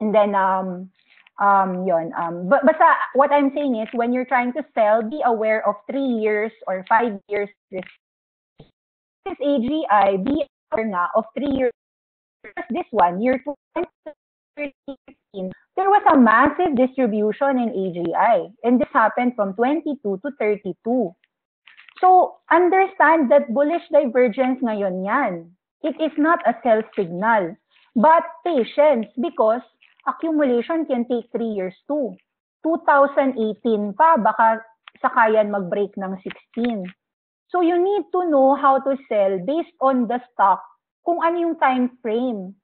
And then, yun. Basta, what I'm saying is, when you're trying to sell, be aware of 3 years or 5 years. This AGI, be aware nga of 3 years. This one, year 2013, there was a massive distribution in AGI. And this happened from 22 to 32. So, understand that bullish divergence ngayon yan. It is not a sell signal. But patience, because accumulation can take 3 years too. 2018 pa, baka sakayan mag-break ng 16. So, you need to know how to sell based on the stock, kung ano yung time frame.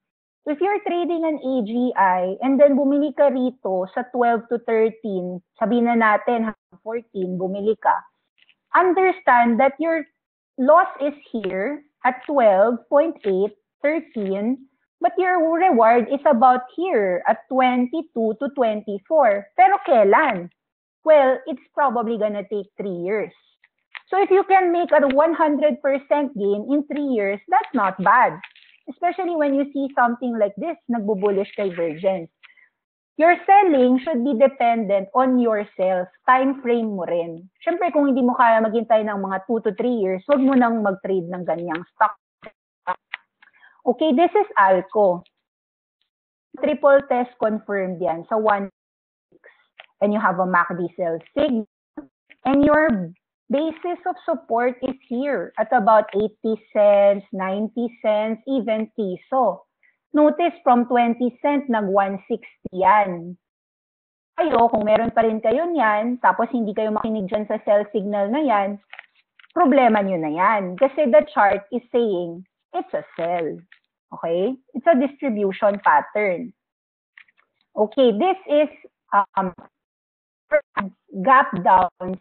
If you're trading an AGI and then bumili ka rito sa 12 to 13, sabihin na natin 14, bumili ka, understand that your loss is here at 12.8, 13, but your reward is about here at 22 to 24. Pero kailan? Well, it's probably gonna take 3 years. So if you can make a 100% gain in 3 years, that's not bad. Especially when you see something like this, nagbo-bullish divergence. Your selling should be dependent on yourself. Time frame mo rin. Siyempre, kung hindi mo kaya maghintay ng mga 2 to 3 years, huwag mo nang mag-trade ng ganyang stock. Okay, this is ALCO. Triple test confirmed yan sa 1. And you have a MACD sell signal. And your basis of support is here at about 80 cents, 90 cents, even piso. Notice from 20 cent, nag-160 yan. Kayo, kung meron pa rin kayo niyan, tapos hindi kayo makinig dyan sa sell signal na yan, problema nyo na yan. Kasi the chart is saying, it's a sell. Okay? It's a distribution pattern. Okay, this is gap down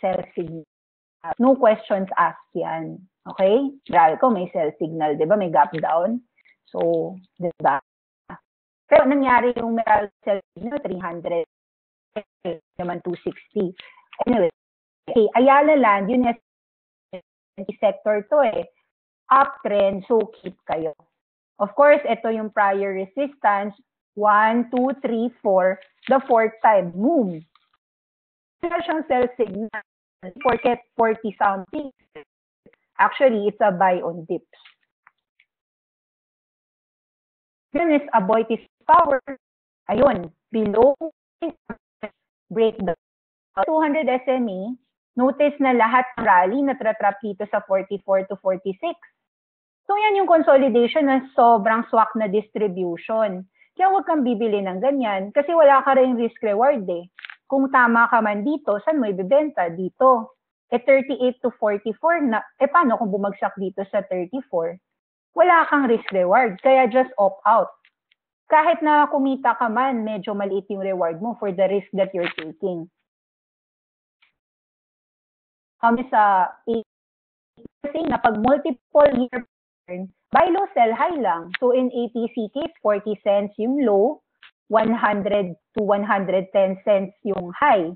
sell signal. No questions asked yan. Okay? Dralco, may sell signal, di ba? May gap down. So, di ba? Pero nangyari yung Meralco sell signal, 300. Naman 260. Anyway, okay, Ayala Land, yun yung sector to eh. Uptrend, so keep kayo. Of course, ito yung prior resistance. 1, 2, 3, 4. The fourth time, move. Wala siyang sell signal. Forget 40 something. Actually, it's a buy on dips. Yun is Aboitiz power. Ayun, below break the 200 SME. Notice na lahat ng rally na trap dito sa 44 to 46. So yan yung consolidation ng sobrang swak na distribution. Kaya huwag kang bibili ng ganyan kasi wala ka rin risk reward eh. Kung tama ka man dito, saan mo ibibenta? Dito. 38 to 44, paano kung bumagsak dito sa 34? Wala kang risk reward, kaya just opt out. Kahit na kumita ka man, medyo maliit yung reward mo for the risk that you're taking. Kami sa saying na pag multiple year pattern, buy low, sell high lang. So in ATC case, 40 cents yung low, 100 to 110 cents yung high.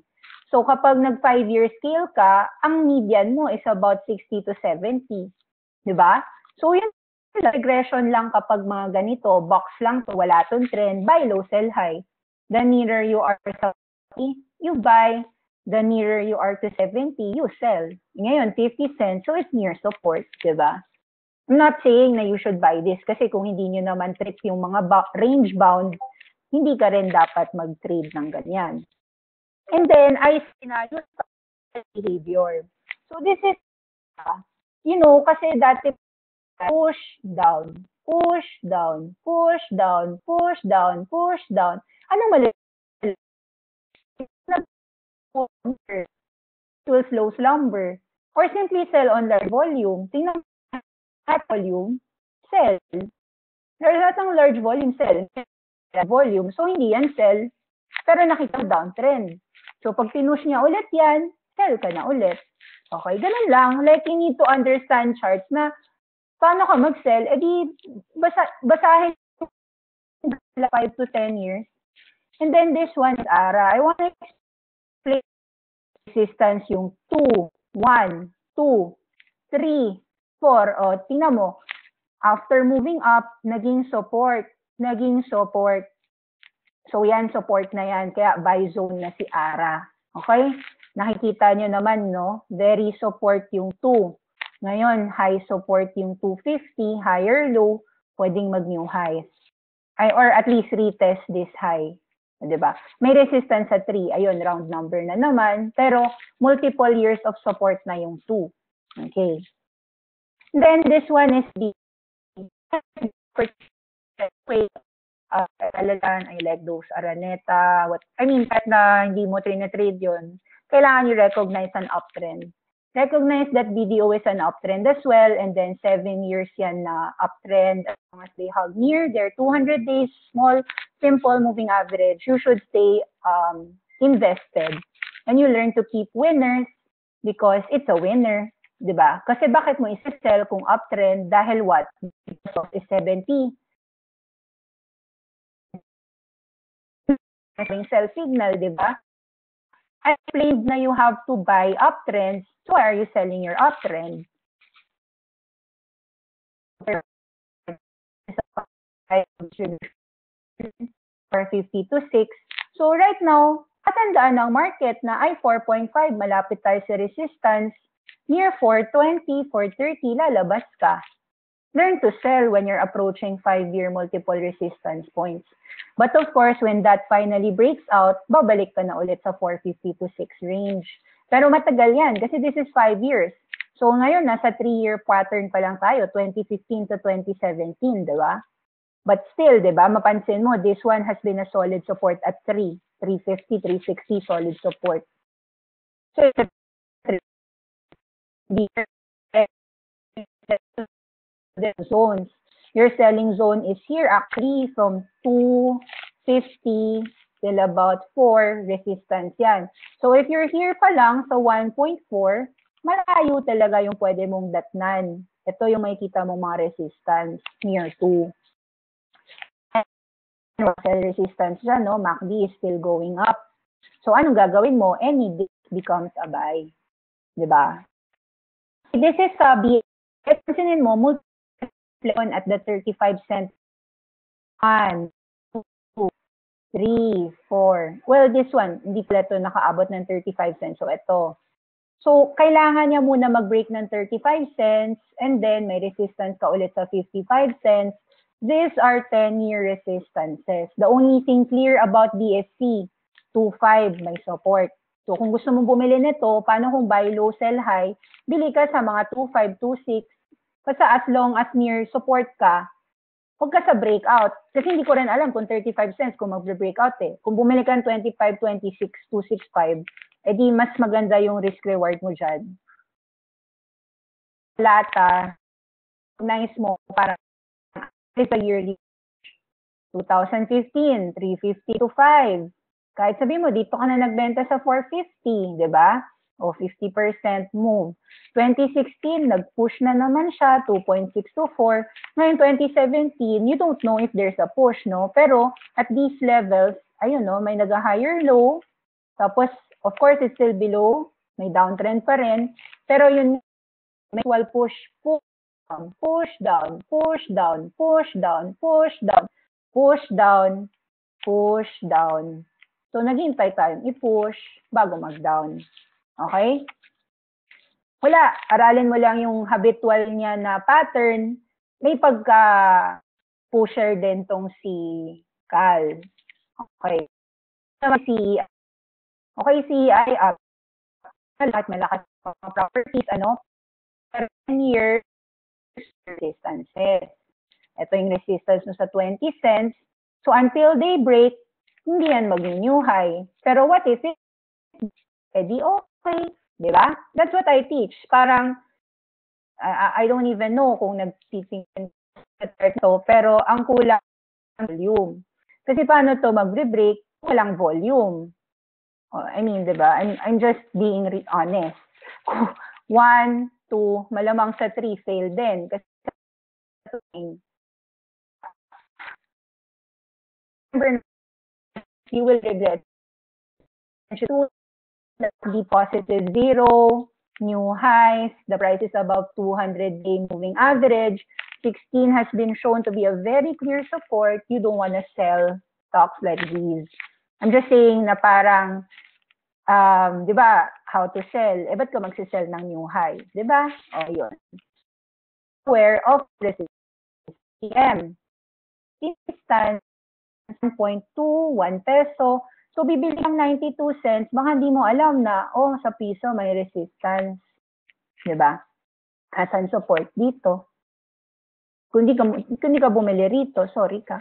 So kapag nag 5-year scale ka, ang median mo is about 60 to 70. Diba? So yun, regression lang kapag mga ganito, box lang to, wala tong trend, buy low, sell high. The nearer you are to 70, you buy. The nearer you are to 70, you sell. Ngayon, 50 cents, so it's near support, diba? I'm not saying na you should buy this kasi kung hindi nyo naman trip yung mga range bound, hindi ka rin dapat mag-trade ng ganyan. And then, I see na yung behavior. So, this is, you know, kasi dati push down, push down, push down, push down, push down. Anong mali? It will slow slumber. Or simply sell on large volume. Tingnan at volume, sell. There's lahat ng large volume, sell. Volume. So, hindi yan sell. Pero nakita downtrend. So, pag pinush niya ulit yan, sell ka na ulit. Okay, ganun lang. Like, you need to understand charts na paano ka mag-sell. Eh di, basahin 5 to 10 years. And then this one is ARA. I want to explain resistance yung 2, 1, 2, 3, 4. O, tingnan mo. After moving up, naging support. Naging support. So yan, support na yan. Kaya buy zone na si ARA. Okay? Nakikita nyo naman, no? Very support yung 2. Ngayon, high support yung 250, higher low, pwedeng mag-new highs. Or at least retest this high. Diba? May resistance sa 3. Ayun, round number na naman. Pero multiple years of support na yung 2. Okay. Then this one is the Alalan, I like those Araneta. Kahit na hindi mo trade yun, kailangan you recognize an uptrend. Recognize that BDO is an uptrend as well, and then 7 years yan na uptrend. As long as they hug near their 200 days small, simple moving average, you should stay invested. And you learn to keep winners because it's a winner. Diba? Kasi bakit mo isa-sell kung uptrend? Dahil what? Because is 70. Sell signal, diba? I explained na you have to buy uptrends. So why are you selling your uptrend? For 50 to 6. So right now, matandaan ng market na ay 4.5, malapit tayo sa resistance. Near 420, 430, lalabas ka. Learn to sell when you're approaching 5-year multiple resistance points. But of course, when that finally breaks out, babalik ka na ulit sa 450 to 6 range. Pero matagal yan kasi this is 5 years. So ngayon, nasa 3-year pattern pa lang tayo, 2015 to 2017, di ba? But still, di ba, mapansin mo, this one has been a solid support at 3, 350, 360, solid support. So, the zones. Your selling zone is here actually from 250 till about 4 resistance yan. So if you're here pa lang sa 1.4, malayo talaga yung pwede mong datnan. Ito yung makikita mong mga resistance near 2. Sell resistance dyan, no? MACD is still going up. So anong gagawin mo? Any dip becomes a buy. Diba? This is a pansinin mo, at the 35 cent. 1, 2, 3, 4. Well, this one, hindi pala ito nakaabot ng 35 cents. So, ito. So, kailangan niya muna mag-break ng 35 cents and then may resistance ka ulit sa 55 cents. These are 10-year resistances. The only thing clear about BSC, 2.5 may support. So, kung gusto mong bumili nito, paano kung buy low, sell high? Bili ka sa mga 2.5, 2.6. Kasi as long as near support ka, huwag ka sa breakout. Kasi hindi ko rin alam kung 35 cents kung mag-breakout eh. Kung bumili ka ng 25, 26, 265, edi mas maganda yung risk-reward mo dyan. Lata, nice mo, parang it's a yearly 2015, 350 to 5. Kahit sabi mo, dito ka na nagbenta sa 450, di ba? O 50% move. 2016, nag-push na naman siya, 2.6 to 4. Ngayon, 2017, you don't know if there's a push, no? Pero at these levels, ayun, no? May nag-higher low. Tapos, of course, it's still below. May downtrend pa rin. Pero yun, may push, push down, push down, push down, push down, push down, push down, push down. So, naghihintay tayong i-push bago mag-down. Okay? Wala. Aralin mo lang yung habitual niya na pattern. May pagka-pusher din tong si Cal. Okay. Si CEI up. Malakas properties, ano? 10 years resistances. Ito yung resistance mo sa 20 cents. So, until they break, hindi yan mag-new high. Pero what if it? Di okay. Diba? That's what I teach. Parang, I don't even know kung nag-teaching ito, pero ang kulang volume. Kasi paano to mag-break, walang volume. I mean, diba? I'm just being honest. 1, 2, malamang sa 3, fail din. Kasi you will regret. 2, be positive 0, new highs, the price is above 200-day moving average. 16 has been shown to be a very clear support. You don't want to sell stocks like these. I'm just saying na parang, di ba, how to sell. Ba't ka magsisell ng new high? Di ba? O, yun. Aware of resistance. PM. Resistance, 1.2, 1 peso. So, bibili ng 92 cents, baka hindi mo alam na, sa piso may resistance. Di ba? Asan support dito? Kung di ka bumili rito, sorry ka.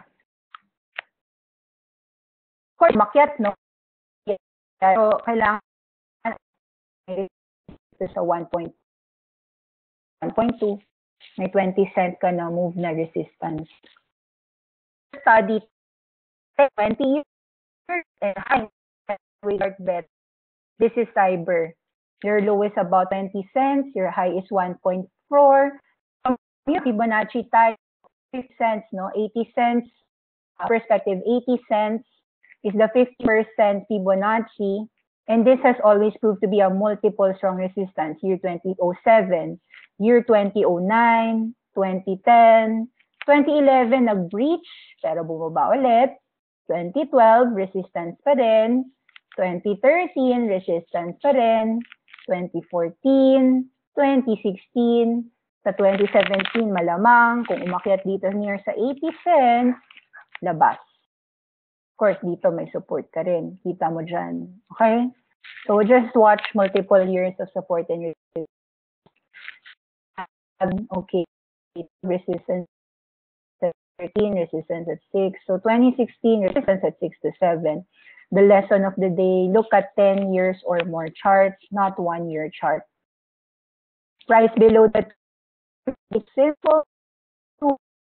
Of course, makyat, no? Pero kailangan sa 1.2, may 20 cent ka na move na resistance. Study 20 years and high regard bet. This is cyber. Your low is about 20 cents, your high is 1.4. Fibonacci type 50 cents, no? 80 cents perspective, 80 cents is the 50% Fibonacci, and this has always proved to be a multiple strong resistance. Year 2007, year 2009, 2010, 2011 nag-breach, pero bumaba ulit. 2012, resistance pa rin. 2013, resistance pa rin. 2014, 2016, sa 2017, malamang, kung umakyat dito near sa 80 cents, labas. Of course, dito may support ka rin. Kita mo dyan. Okay? So, just watch multiple years of support and resistance. Okay. Resistance at 13, resistance at 6. So, 2016, resistance at 6 to 7. The lesson of the day, look at 10 years or more charts, not 1 year chart. Price below the it's simple.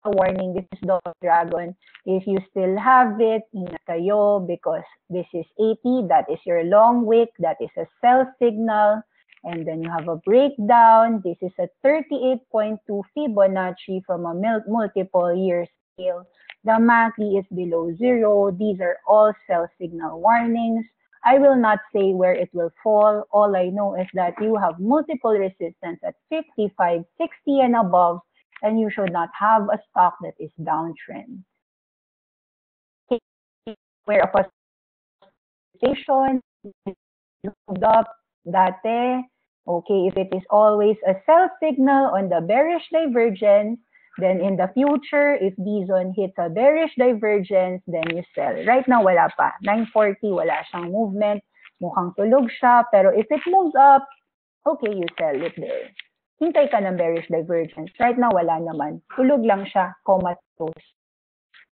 Warning, this is the dragon. If you still have it, ingat kayo because this is 80, that is your long wick, that is a sell signal, and then you have a breakdown. This is a 38.2 Fibonacci from a multiple year scale. The MACD is below 0. These are all sell signal warnings. I will not say where it will fall. All I know is that you have multiple resistance at 55, 60 and above, and you should not have a stock that is downtrend. Where a position moved up dati, okay, if it is always a sell signal on the bearish divergence, then in the future, if Bison hits a bearish divergence, then you sell. Right now, wala pa. 940, wala siyang movement. Mukhang tulog siya. Pero if it moves up, okay, you sell it there. Hintay ka ng bearish divergence. Right now, wala naman. Tulog lang siya. Comatose.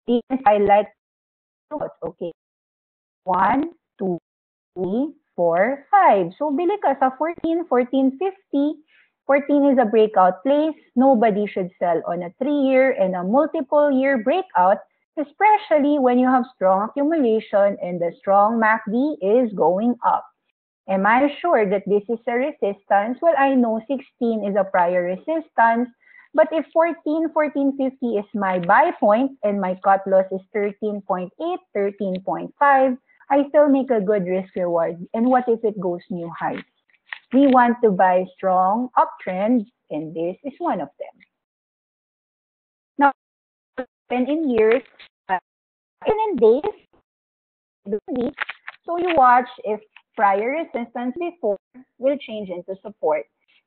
These highlight. Okay. 1, 2, 3, 4, 5. So, bili ka sa 14, 14.50. 14 is a breakout place. Nobody should sell on a 3-year and a multiple-year breakout, especially when you have strong accumulation and the strong MACD is going up. Am I sure that this is a resistance? Well, I know 16 is a prior resistance, but if 14, 14.50 is my buy point and my cut loss is 13.8, 13.5, I still make a good risk reward. And what if it goes new highs? We want to buy strong uptrends, and this is one of them. Now, in years, and in days, weeks, so you watch if prior resistance before will change into support.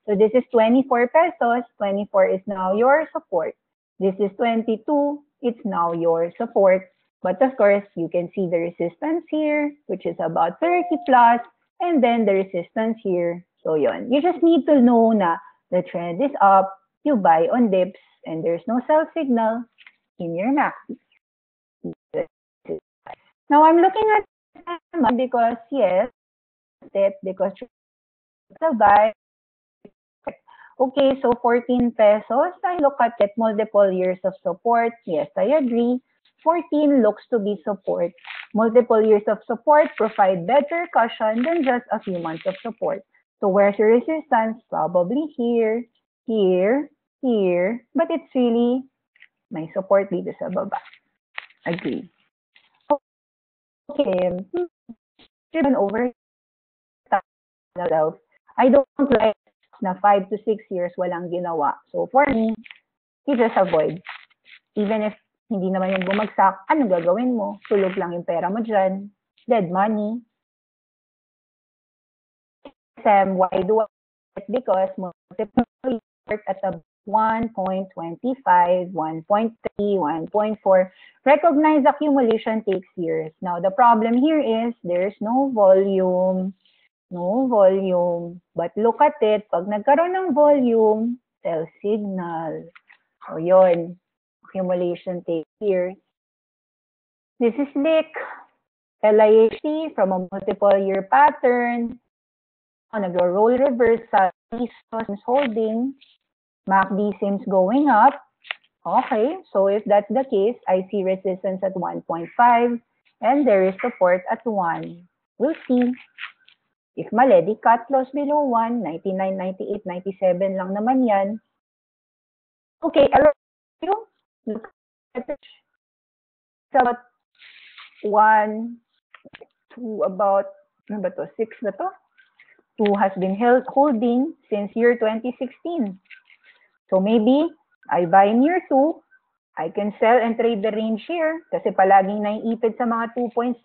So this is 24 pesos. 24 is now your support. This is 22. It's now your support. But of course, you can see the resistance here, which is about 30 plus, and then the resistance here. So yun. You just need to know na the trend is up, you buy on dips, and there's no sell signal in your MACD. Now I'm looking at because yes, because the buy. Okay, so 14 pesos. I look at it, multiple years of support. Yes, I agree. 14 looks to be support. Multiple years of support provide better cushion than just a few months of support. So where's your resistance? Probably here, here, here. But it's really may support dito sa baba. Agree. Okay. Driven over I don't like na 5 to 6 years walang ginawa. So for me, you just avoid. Even if Hindi naman yung bumagsak. Ano gagawin mo? Tulog lang yung pera mo dyan. Dead money. Sam, why do I? Because multiple at the 1.25, 1.3, 1.4. Recognize accumulation takes years. Now, the problem here is there's no volume. No volume. But look at it. Pag nagkaroon ng volume, sell signal. So, yun. Accumulation takes years. This is LIC. LIHT from a multiple year pattern. Nag-roll reverse sa Seems holding. MACD seems going up. Okay, so if that's the case, I see resistance at 1.5 and there is support at 1. We'll see. If mali, di cut loss below 1, 99, 98, 97 lang naman yan. Okay, look at it. It's about 1, 2, about, ano ba to? 6 na to? 2 has been holding since year 2016. So maybe I buy near 2, I can sell and trade the range here kasi palaging naiipid sa mga 2.6.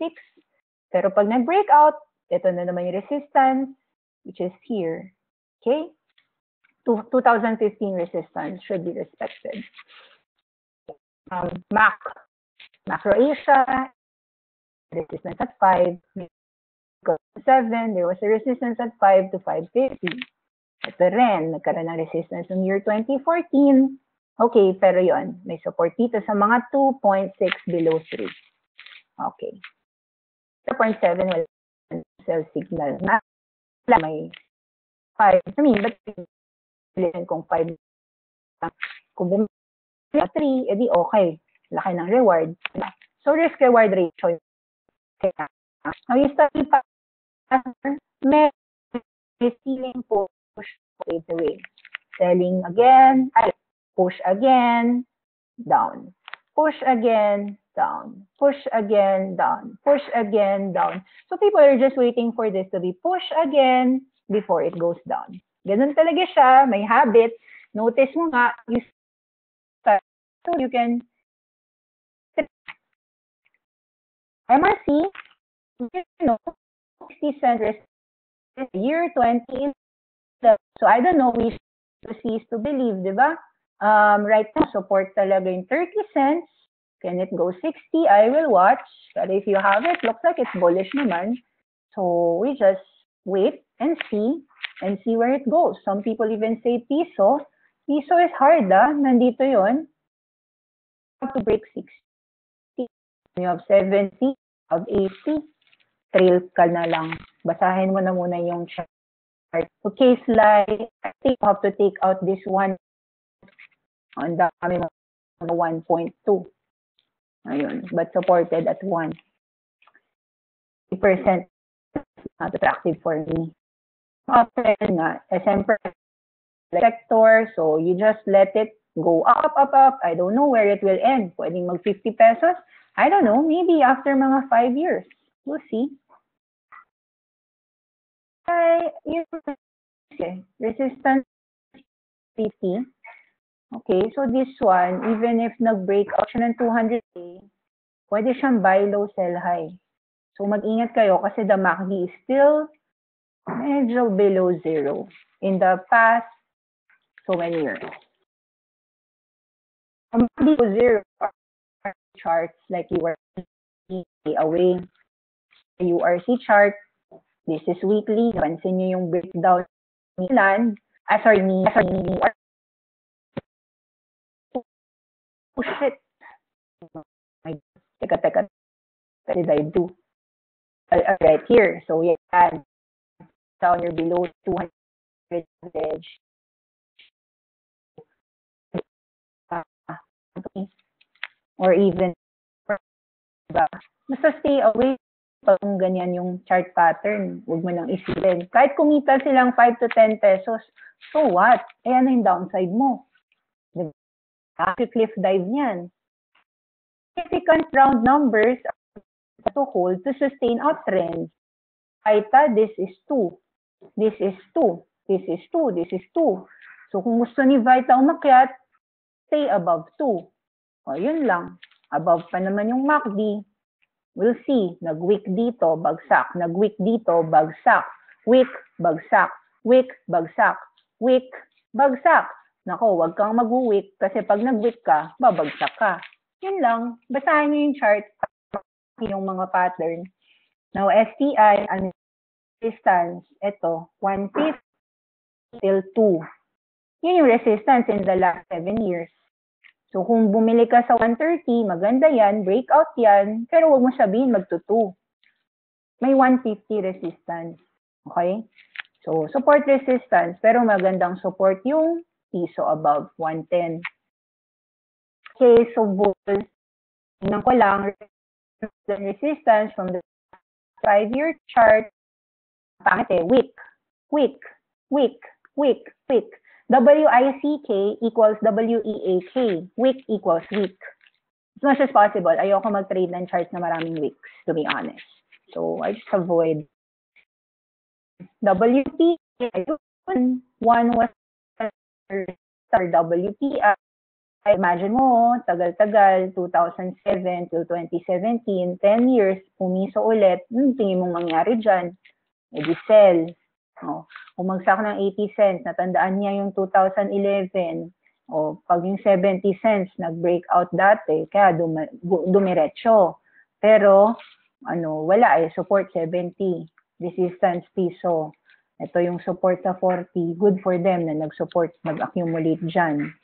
Pero pag nag-breakout, ito na naman yung resistance, which is here. Okay? 2015 resistance should be respected. Macro Asia, resistance at 5. 7, there was a resistance at 5 to 550. Ito rin, nagkaroon ng resistance ng year 2014. Okay, pero yon may support dito sa mga 2.6 below 3. Okay. 0.7 wala sell signal na may 5. I mean, but kung 5 kung bumili 3, edi okay. Laki ng reward. So, risk-reward ratio. Now, you study pa may ceiling push away. Selling again, push again, down. Push again, down. Push again, down. Push again, down. So people are just waiting for this to be push again before it goes down. Ganun talaga siya, may habit. Notice mo nga, so you can MRC, you know, 60 cent year 20. So I don't know, we to see is to believe, di ba? Right now, support talaga yung 30 cents. Can it go 60? I will watch. But if you have it, looks like it's bullish naman. So we just wait and see where it goes. Some people even say piso. Piso is hard, nandito yon. You have to break 60. You have 70, you have 80. Trail ka na lang. Basahin mo na muna yung chart. Okay, slide. I think you have to take out this one. Ang dami mo 1.2. Ayun. But supported at 1. 3% not attractive for me. Okay nga. SM sector. So you just let it go up, up, up. I don't know where it will end. Pwedeng mag 50 pesos. I don't know. Maybe after mga 5 years. We'll see. Resistance 50. Okay, so this one, even if nag-break out siya ng 200K, pwede siyang buy low, sell high. So mag-ingat kayo kasi the MACD is still medyo below 0 in the past so many years. MACD to 0 charts like you are away. URC chart, this is weekly. Pansin nyo yung breakdown ni Land. Oh shit. Teka. What did I do? Right here. So yan. Down you're below 200 edge. Or even basta stay away pag ganyan yung chart pattern. Huwag mo nang isipin. Kahit kumita silang 5 to 10 pesos, so what? Ayan na yung downside mo. Cliff dive niyan. Significant round numbers to hold to sustain uptrend. Vita, this is 2. This is 2. This is 2. This is 2. So kung gusto ni Vita umakyat, stay above 2. O, yun lang. Above pa naman yung MACD. We'll see. Nag-weak dito, bagsak. Nag-weak dito, bagsak. Weak, bagsak. Weak, bagsak. Weak, bagsak. Nako, wag kang mag-weak kasi pag nag-weak ka, babagsak ka. Yun lang. Basahin niyo yung chart, yung mga pattern. Now, STI, ano resistance? Ito, 150 till 2. Yun yung resistance in the last 7 years. So, kung bumili ka sa 130, maganda yan, breakout yan, pero huwag mo sabihin magtutu. May 150 resistance. Okay? So, support resistance, pero magandang support yung piso above 110. Okay, so bull, tingnan ko lang, resistance from the 5-year chart, pangit eh, weak, weak, weak, weak, weak. WICK equals WEAK. Weak equals weak. As much as possible, ayoko mag-trade ng charts na maraming weeks, to be honest. So, I just avoid WP. One was WPI. Imagine mo, tagal-tagal, 2007 till 2017, 10 years, pumiso ulit, tingin mong mangyari dyan, edi sell. Oh, umagsak ng 80 cents, natandaan niya yung 2011. O, pag yung 70 cents, nag-breakout dati, kaya dumiretso. Pero, wala eh, support 70, resistance piso. Ito yung support sa 40, good for them na nag-support, nag-accumulate dyan.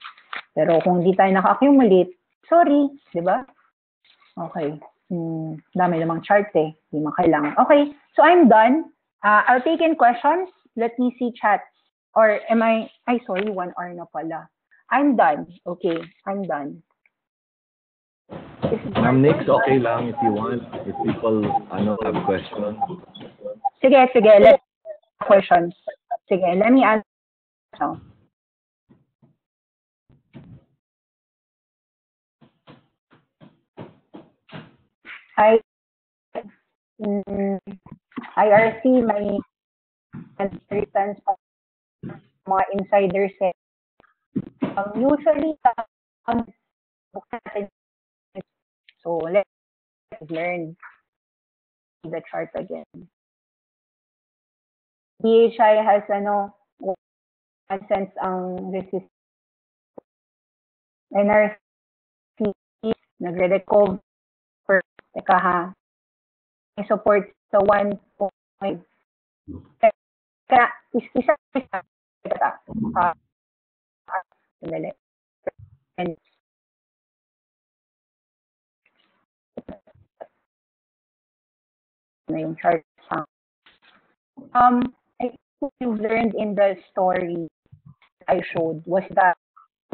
Pero kung di tayo naka-accumulate, sorry, di ba? Okay. Dami namang chart eh, di man kailangan. Okay, so I'm done. I'll take in questions. Let me see chats. Or am I sorry, 1 hour na pala. I'm done. Okay, I'm done. Ma'am Nix, okay lang if you want. If people have questions. Sige, let's questions. Sige, let me answer. IRC, may returns pa mga insider set. Usually, so let's learn the chart again. DHI has 1 cents ang resistance. NRC nagre-recover. Teka ha. May support sa 1 point. Kaya isa. Sandali. Yung chart. I think you've learned in the story I showed was that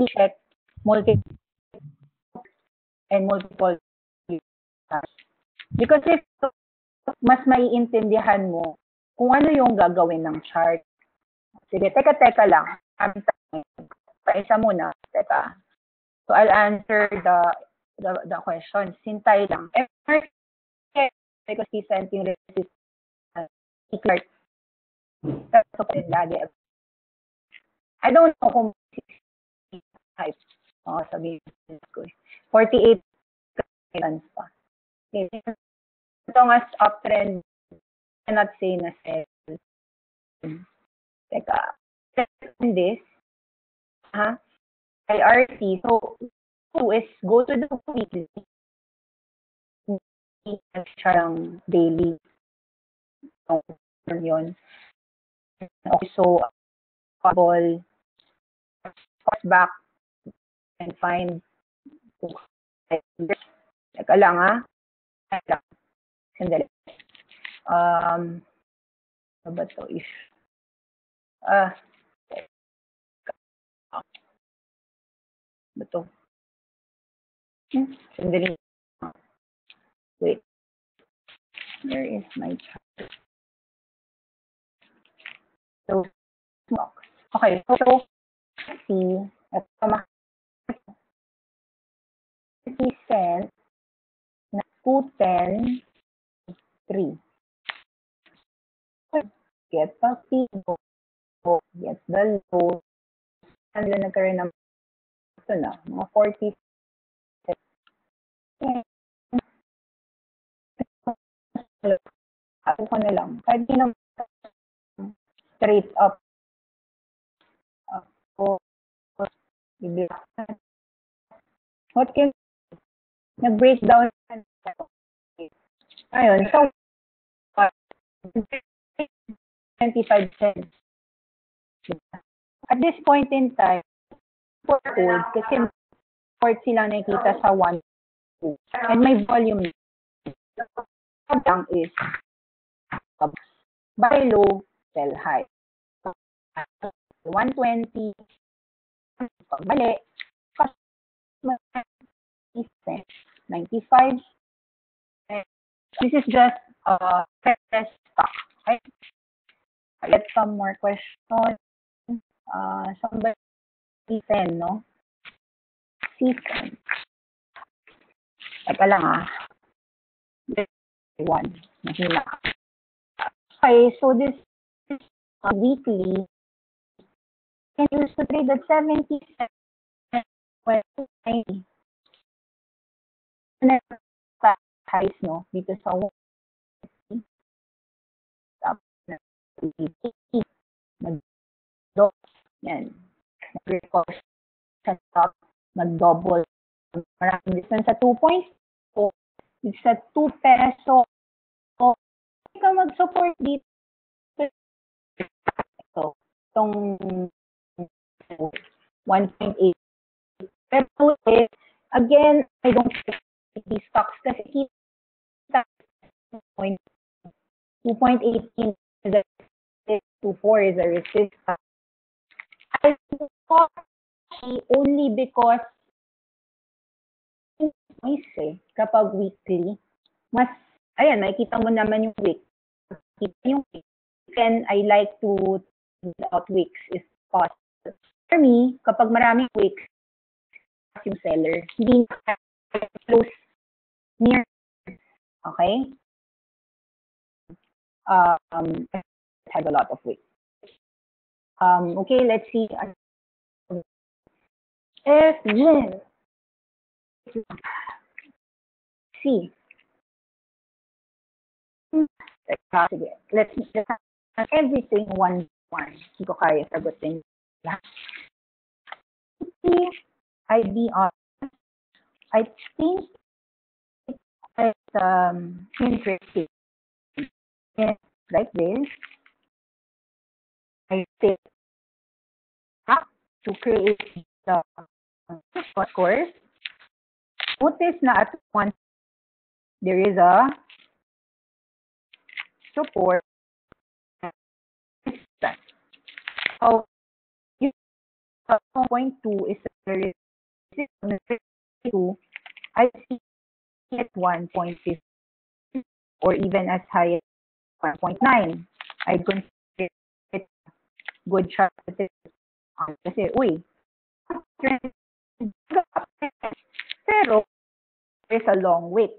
we check multiple because if mas maiintindihan mo kung ano yung gagawin ng chart. Sige, teka lang. Paisa muna. Teka. So I'll answer the question. Sintay lang. Because he sent yung resistance. Lagi. I don't know kung type. Sabihin ko. 48 pa. Okay. As long as uptrend, cannot say na sell. Teka. This. IRC. So, 2 is go to the weekly. Siyang daily. Yun. So, ball back and find teka lang sandali ano ba to if ba to sandali wait, where is my chart? So okay, so see at 50 cents na 210 3. Get the pico, get the low. Ano nagkaroon ng ito na, mga 40 Ako ko na lang. Kahit di naman straight up. Ako, what can nag-break down ayun, so 25 cents. At this point in time, for old, kasi port sila nakikita sa 1, 2, and my volume lang is buy low, sell high. 120, pagbali, 95. This is just test stock. Okay? Let's some more questions. Somebody C10, no? C10. Teka lang one. Mahina. Okay, so this is weekly. Can use to trade at 70 cents. Well, 90. Highs, no? Dito sa 1. Nag-double. Yan. Nag-recover sa top. Nag-double. Maraming distance sa 2.4. It's sa 2 peso. So, hindi ka mag-support dito. Ito. Itong 1.8. Pero again, I don't take these stocks kasi kita 2.18 is a 2.4 is a resistance. I thought only because kapag weekly, mas, ayan, nakikita mo naman yung week. Yung week. And I like to out weeks if possible. For me, kapag maraming weeks, yung seller, hindi close near. Okay? It has a lot of weeks. Okay, let's see. If then see. Let's everything one. Hindi ko kaya sagutin lahat. IBR. I think it's interesting. Like this. I think to create the course. Notice na at one there is a support. So, 1.2 is the resistance. I see at 1.6 or even as high as 1.9. I consider it good chart. Kasi, uy, pero there's a long week.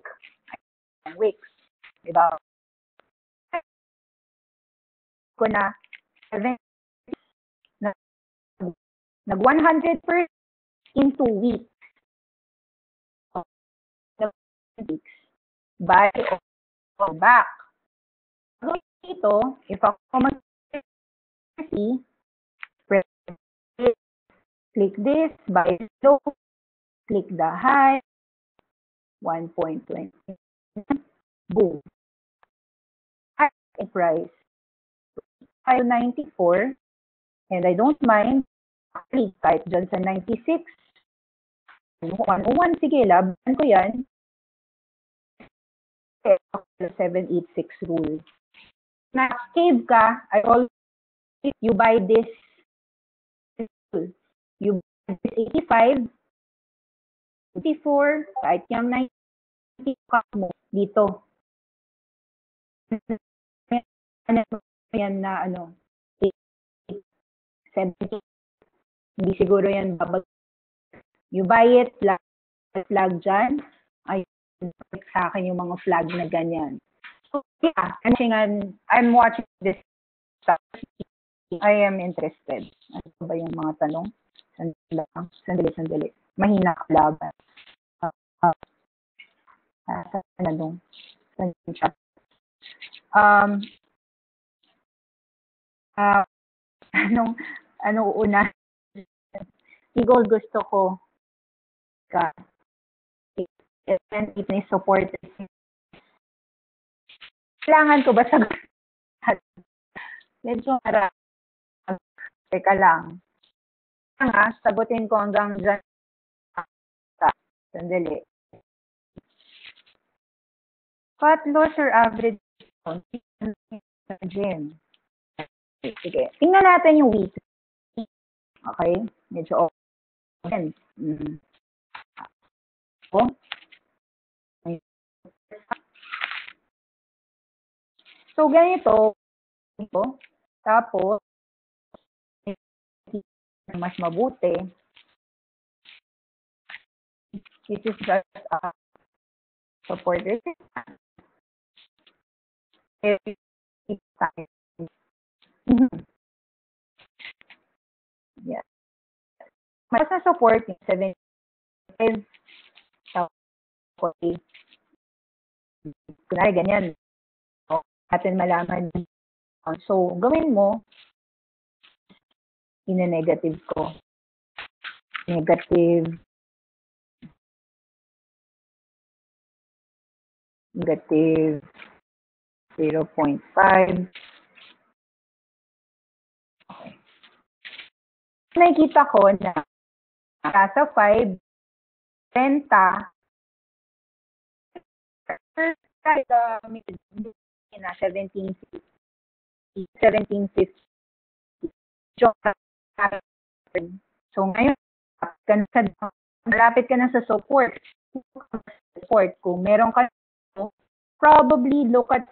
Diba? Ko na 7 nag 100% in 2 weeks. Buy or back. So, ito, if ako mag-see, click this, buy low, click the high, 1.20. Boom. High price. 594. And I don't mind. Click kahit dyan sa 96. 101. Sige, laban ko yan. 786 rule. Na save ka, I always you buy this. You buy this 85, 54, kahit yung 90 mo dito. Yan na 70. Hindi siguro yan babag. You buy it, flag dyan. Ay, sa akin yung mga flag na ganyan. So, yeah, I'm watching this stuff. I am interested. Ano ba yung mga tanong? Sandali. Mahina ka laban. Anong una? Eagle gusto ko ka may support. Kailangan ko ba sa medyo harap? Teka lang. Sagutin ko hanggang dyan. Sandali. Fat loss or average gym? Sige. Tingnan natin yung weekly. Okay? Medyo open. So, ganito. Tapos, mas mabuti. This is just a support resistance. Yeah. Mas na support yung 75. Kunwari, ganyan. Natin malaman. So, gawin mo, ine-negative ko. Negative 0.5. Okay. Nakikita ko na nasa 5, 10, na 1750. So ngayon, malapit ka na sa support. Kung meron ka, probably look at